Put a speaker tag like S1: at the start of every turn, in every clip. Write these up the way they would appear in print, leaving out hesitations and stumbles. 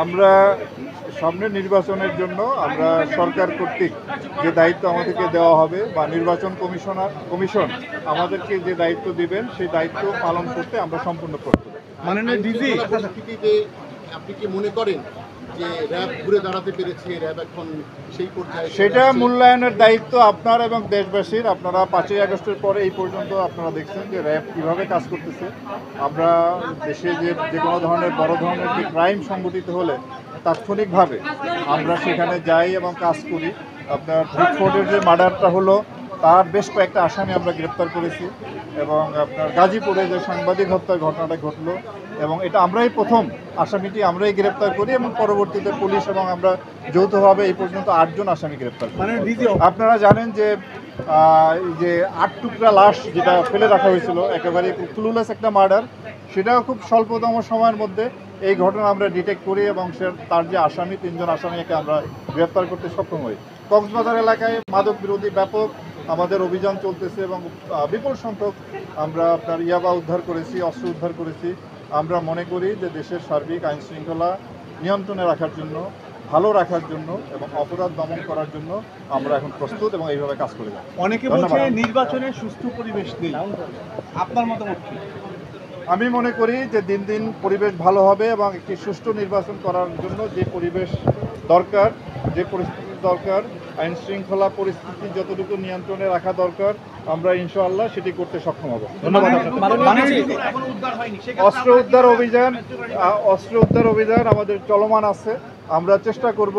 S1: আমরা সামনে নির্বাচনের জন্য আমরা সরকার কর্তৃক যে দায়িত্ব আমাদেরকে দেওয়া হবে বা নির্বাচন কমিশন আমাদেরকে যে দায়িত্ব দিবেন সেই দায়িত্ব পালন করতে আমরা সম্পূর্ণ করব।
S2: মাননীয় ডিজি,
S3: পরিস্থিতিতে আপনি কি মনে করেন যে র্যাব ঘুরে দাঁড়াতে পেরেছে, র্যাব এখন সেই পর্যায়ে
S1: সেটা মূল্যায়নের দায়িত্ব আপনার এবং দেশবাসীর। আপনারা ৫ই আগস্টের পরে এই পর্যন্ত আপনারা দেখছেন যে র্যাব কীভাবে কাজ করতেছে। আমরা দেশে যে কোনো ধরনের বড় ধরনের যে ক্রাইম সংগঠিত হলে তাৎক্ষণিকভাবে আমরা সেখানে যাই এবং কাজ করি। আপনার ব্রিকফোর্ডের যে মার্ডারটা হলো তার বেশ কয়েকটা আসামি আমরা গ্রেপ্তার করেছি, এবং আপনার গাজীপুরে যে সাংবাদিক হত্যার ঘটনাটা ঘটলো এবং এটা আমরাই প্রথম আসামিটি আমরাই গ্রেপ্তার করি, এবং পরবর্তীতে পুলিশ এবং আমরা যৌথভাবে এই পর্যন্ত 8 জন আসামি গ্রেপ্তার করি। আপনারা জানেন যে এই যে 8 টুকরা লাশ যেটা ফেলে রাখা হয়েছিল, একেবারে ক্লুলেস একটা মার্ডার, সেটাও খুব স্বল্পতম সময়ের মধ্যে এই ঘটনা আমরা ডিটেক্ট করি এবং তার যে আসামি 3 জন আসামিকে আমরা গ্রেপ্তার করতে সক্ষম হই। কক্সবাজার এলাকায় মাদক বিরোধী ব্যাপক আমাদের অভিযান চলতেছে এবং বিপুল সংখ্যক আমরা আপনার ইয়াবা উদ্ধার করেছি, অস্ত্র উদ্ধার করেছি। আমরা মনে করি যে দেশের সার্বিক আইন শৃঙ্খলা নিয়ন্ত্রণে রাখার জন্য, ভালো রাখার জন্য এবং অপরাধ দমন করার জন্য আমরা এখন প্রস্তুত এবং এইভাবে কাজ করে যাব।
S2: অনেকে বলছে নির্বাচনের সুষ্ঠু পরিবেশ নেই, আপনার মতামত কি?
S1: আমি মনে করি যে দিন দিন পরিবেশ ভালো হবে এবং একটি সুষ্ঠু নির্বাচন করার জন্য যে পরিবেশ দরকার, যে পরিস্থিতি দরকার, আইন শৃঙ্খলা পরিস্থিতি যতটুকু নিয়ন্ত্রণে রাখা দরকার, আমরা ইনশাআল্লাহ সেটি করতে সক্ষম হব। ধন্যবাদ। অস্ত্র উদ্ধার অভিযান আমাদের চলমান আছে। আমরা চেষ্টা করব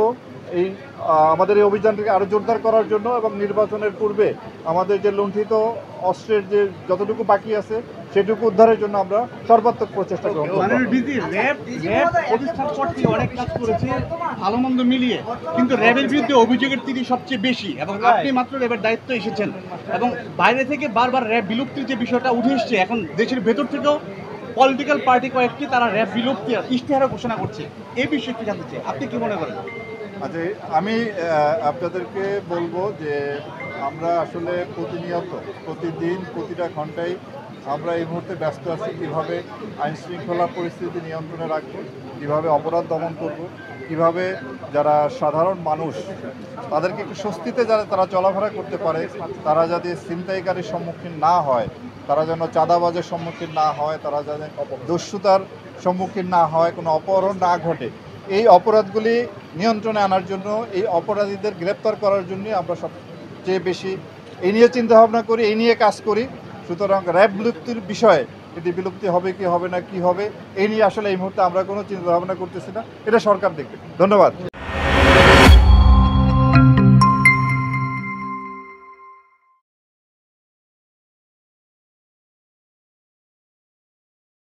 S1: আমাদের এই অভিযানটিকে আরো জোরদার করার জন্য এবং নির্বাচনের পূর্বে আমাদের যে লুণ্ঠিত অস্ত্রের যে যতটুকু বাকি আছে সেটুকু উদ্ধারের জন্য আমরা সর্বাত্মক প্রচেষ্টা গ্রহণ করব।
S2: প্রতিষ্ঠার পর থেকে অনেক কাজ করেছে ভালো মন্দ মিলিয়ে, কিন্তু র্যাবের বিরুদ্ধে অভিযোগের তিরি সবচেয়ে বেশি এবং আপনি মাত্র র্যাবের দায়িত্ব এসেছেন এবং বাইরে থেকে বারবার র্যাব বিলুপ্তির যে বিষয়টা উঠে এসছে, এখন দেশের ভেতর থেকেও পলিটিক্যাল পার্টি কয়েকটি তারা র্যাব বিলুপ্তি ইশতেহারও ঘোষণা করছে। এই বিষয়ে কি জানতে চাই, আপনি কি মনে করেন?
S1: আচ্ছা, আমি আপনাদেরকে বলবো যে আমরা আসলে প্রতিদিন প্রতিটা ঘন্টায় আমরা এই মুহূর্তে ব্যস্ত আছি কীভাবে আইন শৃঙ্খলা পরিস্থিতি নিয়ন্ত্রণে রাখবো, কীভাবে অপরাধ দমন করব, কীভাবে যারা সাধারণ মানুষ তাদেরকে একটু স্বস্তিতে যারা তারা চলাফেরা করতে পারে, তারা যাতে ছিনতাইকারীর সম্মুখীন না হয়, তারা যেন চাঁদাবাজের সম্মুখীন না হয়, তারা যেন দস্যুতার সম্মুখীন না হয়, কোনো অপহরণ না ঘটে, এই অপরাধগুলি নিয়ন্ত্রণে আনার জন্য, এই অপরাধীদের গ্রেপ্তার করার জন্য আমরা সবচেয়ে বেশি এই নিয়ে চিন্তাভাবনা করি, এই নিয়ে কাজ করি। সুতরাং র্যাব বিলুপ্তির বিষয়ে, এটি বিলুপ্তি হবে কি হবে না কি হবে এই নিয়ে আসলে এই মুহূর্তে আমরা কোনো চিন্তাভাবনা করতেছি না, এটা সরকার দেখবে। ধন্যবাদ।